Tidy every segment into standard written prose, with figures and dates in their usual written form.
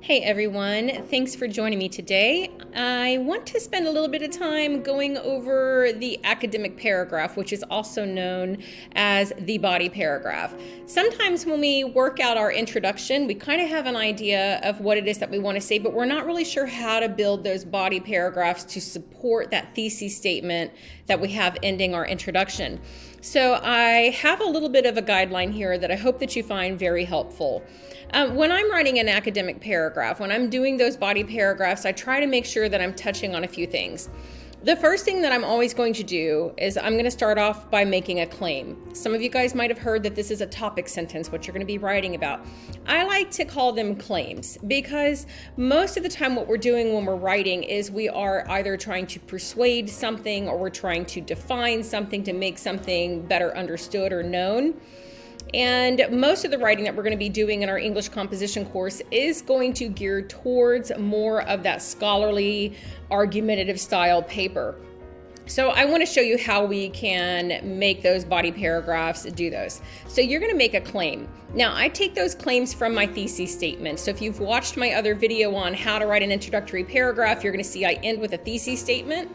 Hey everyone, thanks for joining me today. I want to spend a little bit of time going over the academic paragraph, which is also known as the body paragraph. Sometimes when we work out our introduction, we kind of have an idea of what it is that we want to say, but we're not really sure how to build those body paragraphs to support that thesis statement that we have ending our introduction. So I have a little bit of a guideline here that I hope that you find very helpful. When I'm writing an academic paragraph, when I'm doing those body paragraphs, I try to make sure that I'm touching on a few things. The first thing that I'm always going to do is I'm going to start off by making a claim. Some of you guys might have heard that this is a topic sentence, what you're going to be writing about. I like to call them claims because most of the time what we're doing when we're writing is we are either trying to persuade something or we're trying to define something to make something better understood or known. And most of the writing that we're going to be doing in our English composition course is going to gear towards more of that scholarly, argumentative style paper. So I want to show you how we can make those body paragraphs do those. So you're going to make a claim. Now I take those claims from my thesis statement. So if you've watched my other video on how to write an introductory paragraph, you're going to see I end with a thesis statement.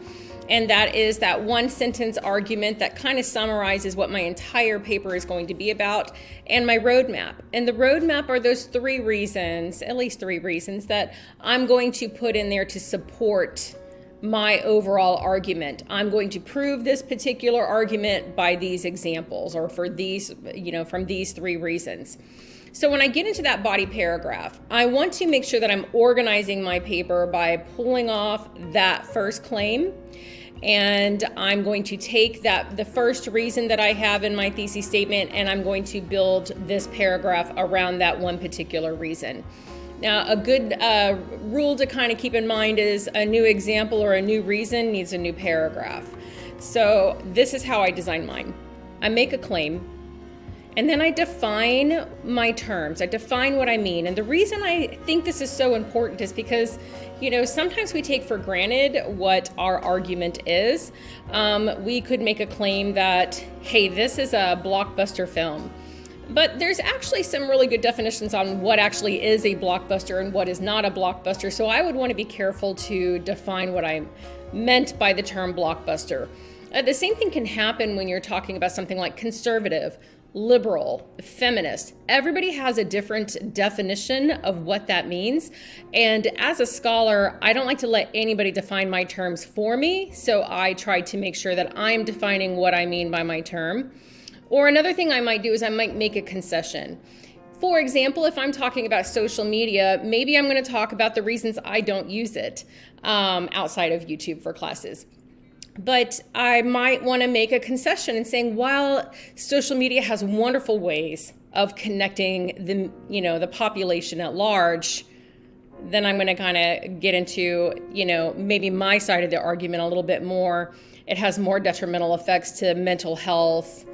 And that is that one sentence argument that kind of summarizes what my entire paper is going to be about, and my roadmap. And the roadmap are those three reasons, at least three reasons, that I'm going to put in there to support my overall argument. I'm going to prove this particular argument by these examples, or for these, from these three reasons. So when I get into that body paragraph, I want to make sure that I'm organizing my paper by pulling off that first claim. And I'm going to take the first reason that I have in my thesis statement, and I'm going to build this paragraph around that one particular reason. Now, a good rule to kind of keep in mind is a new example or a new reason needs a new paragraph. So this is how I design mine. I make a claim, and then I define my terms. I define what I mean. And the reason I think this is so important is because, sometimes we take for granted what our argument is. We could make a claim that, hey, this is a blockbuster film. But there's actually some really good definitions on what actually is a blockbuster and what is not a blockbuster. So I would want to be careful to define what I meant by the term blockbuster. The same thing can happen when you're talking about something like conservative, liberal, feminist. Everybody has a different definition of what that means. And as a scholar, I don't like to let anybody define my terms for me. So I try to make sure that I'm defining what I mean by my term. Or another thing I might do is I might make a concession. For example, if I'm talking about social media, maybe I'm going to talk about the reasons I don't use it outside of YouTube for classes. But I might want to make a concession and saying, while social media has wonderful ways of connecting the population at large, then I'm going to kind of get into, maybe my side of the argument a little bit more. It has more detrimental effects to mental health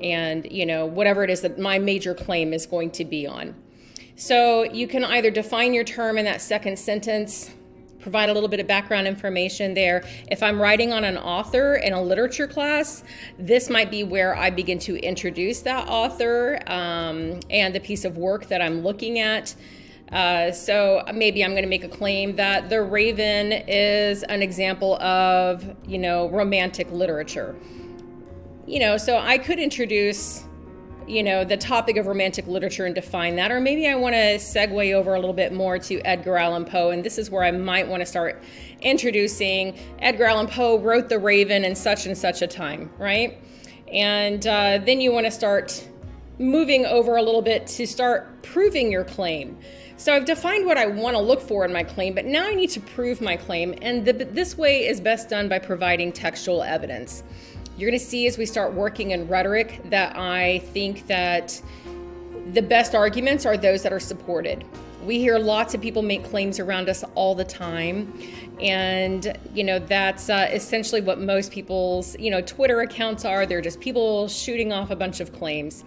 and, whatever it is that my major claim is going to be on. So you can either define your term in that second sentence, provide a little bit of background information there. If I'm writing on an author in a literature class, this might be where I begin to introduce that author and the piece of work that I'm looking at. So maybe I'm going to make a claim that The Raven is an example of, romantic literature. So I could introduce the topic of romantic literature and define that, or maybe I want to segue over a little bit more to Edgar Allan Poe, and this is where I might want to start introducing Edgar Allan Poe wrote The Raven in such and such a time, right? And then you want to start moving over a little bit to start proving your claim. So I've defined what I want to look for in my claim, but now I need to prove my claim, and this way is best done by providing textual evidence. You're going to see as we start working in rhetoric that I think that the best arguments are those that are supported. We hear lots of people make claims around us all the time. And, that's essentially what most people's, Twitter accounts are. They're just people shooting off a bunch of claims.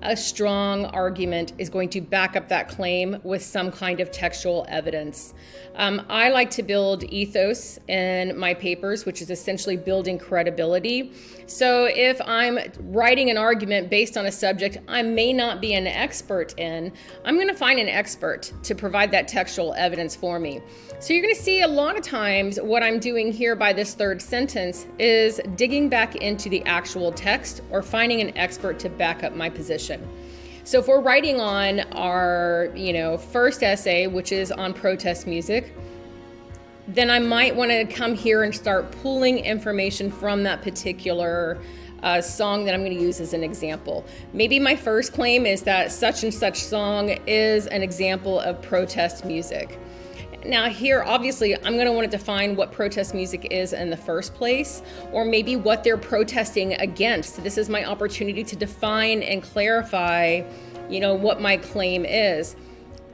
a strong argument is going to back up that claim with some kind of textual evidence. I like to build ethos in my papers, which is essentially building credibility. So if I'm writing an argument based on a subject I may not be an expert in, I'm going to find an expert to provide that textual evidence for me. So you're going to see a lot of times what I'm doing here by this third sentence is digging back into the actual text or finding an expert to back up my position. So if we're writing on our, first essay, which is on protest music, then I might want to come here and start pulling information from that particular song that I'm going to use as an example. Maybe my first claim is that such and such song is an example of protest music. Now here, obviously, I'm going to want to define what protest music is in the first place, or maybe what they're protesting against. This is my opportunity to define and clarify, what my claim is.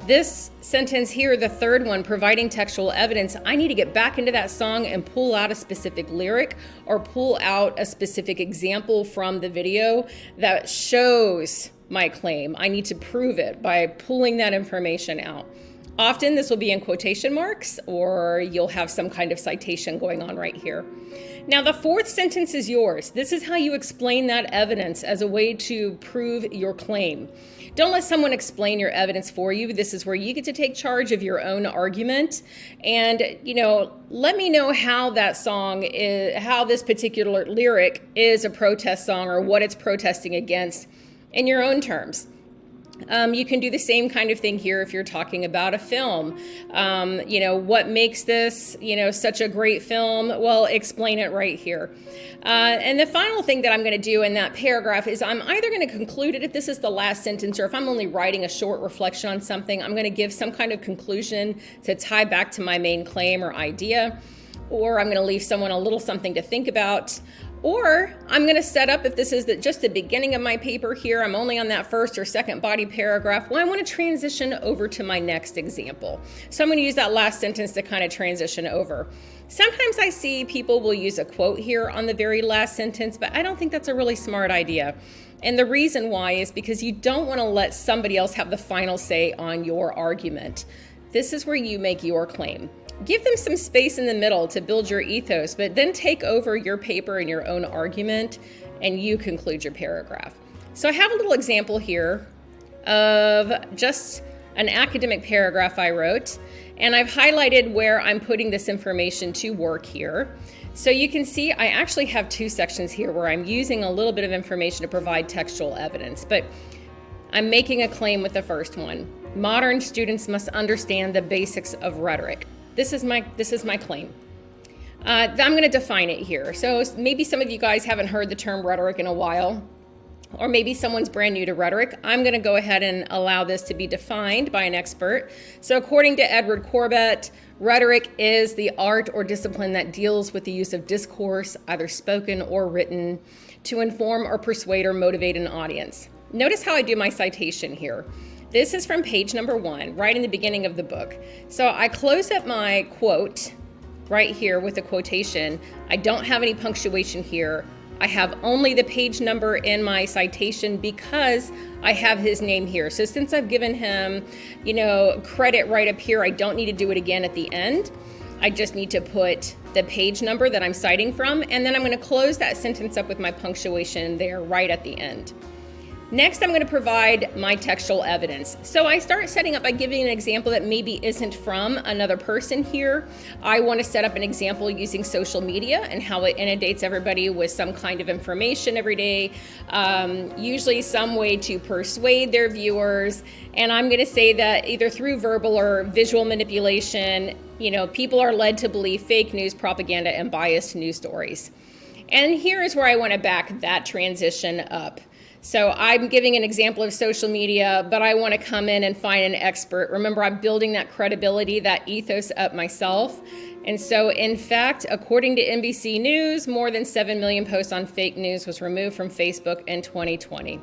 This sentence here, the third one, providing textual evidence, I need to get back into that song and pull out a specific lyric or pull out a specific example from the video that shows my claim. I need to prove it by pulling that information out. Often this will be in quotation marks, or you'll have some kind of citation going on right here. Now the fourth sentence is yours. This is how you explain that evidence as a way to prove your claim. Don't let someone explain your evidence for you. This is where you get to take charge of your own argument. And, let me know how that song is, how this particular lyric is a protest song or what it's protesting against in your own terms. You can do the same kind of thing here if you're talking about a film. What makes this, such a great film? Well, explain it right here. And the final thing that I'm going to do in that paragraph is I'm either going to conclude it if this is the last sentence, or if I'm only writing a short reflection on something, I'm going to give some kind of conclusion to tie back to my main claim or idea, or I'm going to leave someone a little something to think about. Or I'm going to set up, if this is just the beginning of my paper here, I'm only on that first or second body paragraph, well, I want to transition over to my next example. So I'm going to use that last sentence to kind of transition over. Sometimes I see people will use a quote here on the very last sentence, but I don't think that's a really smart idea. And the reason why is because you don't want to let somebody else have the final say on your argument. This is where you make your claim. Give them some space in the middle to build your ethos, but then take over your paper and your own argument, and you conclude your paragraph. So I have a little example here of just an academic paragraph I wrote, and I've highlighted where I'm putting this information to work here. So you can see I actually have two sections here where I'm using a little bit of information to provide textual evidence, but I'm making a claim with the first one. Modern students must understand the basics of rhetoric. This is my claim. I'm going to define it here. So maybe some of you guys haven't heard the term rhetoric in a while, or maybe someone's brand new to rhetoric. I'm going to go ahead and allow this to be defined by an expert. So according to Edward Corbett, rhetoric is the art or discipline that deals with the use of discourse, either spoken or written, to inform or persuade or motivate an audience. Notice how I do my citation here. This is from page number 1, right in the beginning of the book. So I close up my quote right here with a quotation. I don't have any punctuation here. I have only the page number in my citation because I have his name here. So since I've given him, credit right up here, I don't need to do it again at the end. I just need to put the page number that I'm citing from, and then I'm going to close that sentence up with my punctuation there right at the end. Next, I'm going to provide my textual evidence. So I start setting up by giving an example that maybe isn't from another person here. I want to set up an example using social media and how it inundates everybody with some kind of information every day, usually some way to persuade their viewers. And I'm going to say that either through verbal or visual manipulation, people are led to believe fake news, propaganda, and biased news stories. And here is where I want to back that transition up. So I'm giving an example of social media, but I want to come in and find an expert. Remember, I'm building that credibility, that ethos up myself. And so, in fact, according to NBC News, more than 7 million posts on fake news was removed from Facebook in 2020.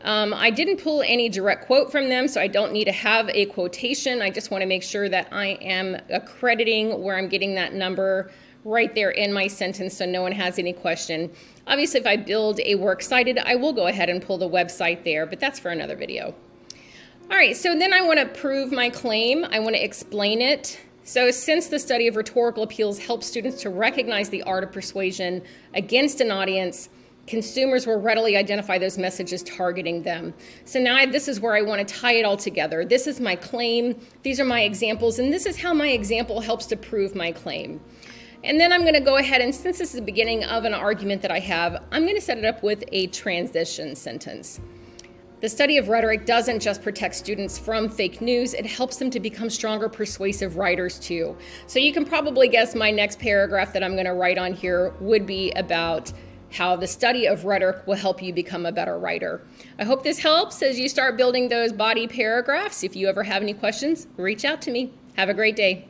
I didn't pull any direct quote from them, so I don't need to have a quotation. I just want to make sure that I am accrediting where I'm getting that number right there in my sentence so no one has any question. Obviously, if I build a works cited, I will go ahead and pull the website there, but that's for another video. All right, so then I want to prove my claim. I want to explain it. So since the study of rhetorical appeals helps students to recognize the art of persuasion against an audience, consumers will readily identify those messages targeting them. So now this is where I want to tie it all together. This is my claim, these are my examples, and this is how my example helps to prove my claim. And then I'm going to go ahead, and since this is the beginning of an argument that I have, I'm going to set it up with a transition sentence. The study of rhetoric doesn't just protect students from fake news, it helps them to become stronger persuasive writers too. So you can probably guess my next paragraph that I'm going to write on here would be about how the study of rhetoric will help you become a better writer. I hope this helps as you start building those body paragraphs. If you ever have any questions, reach out to me. Have a great day.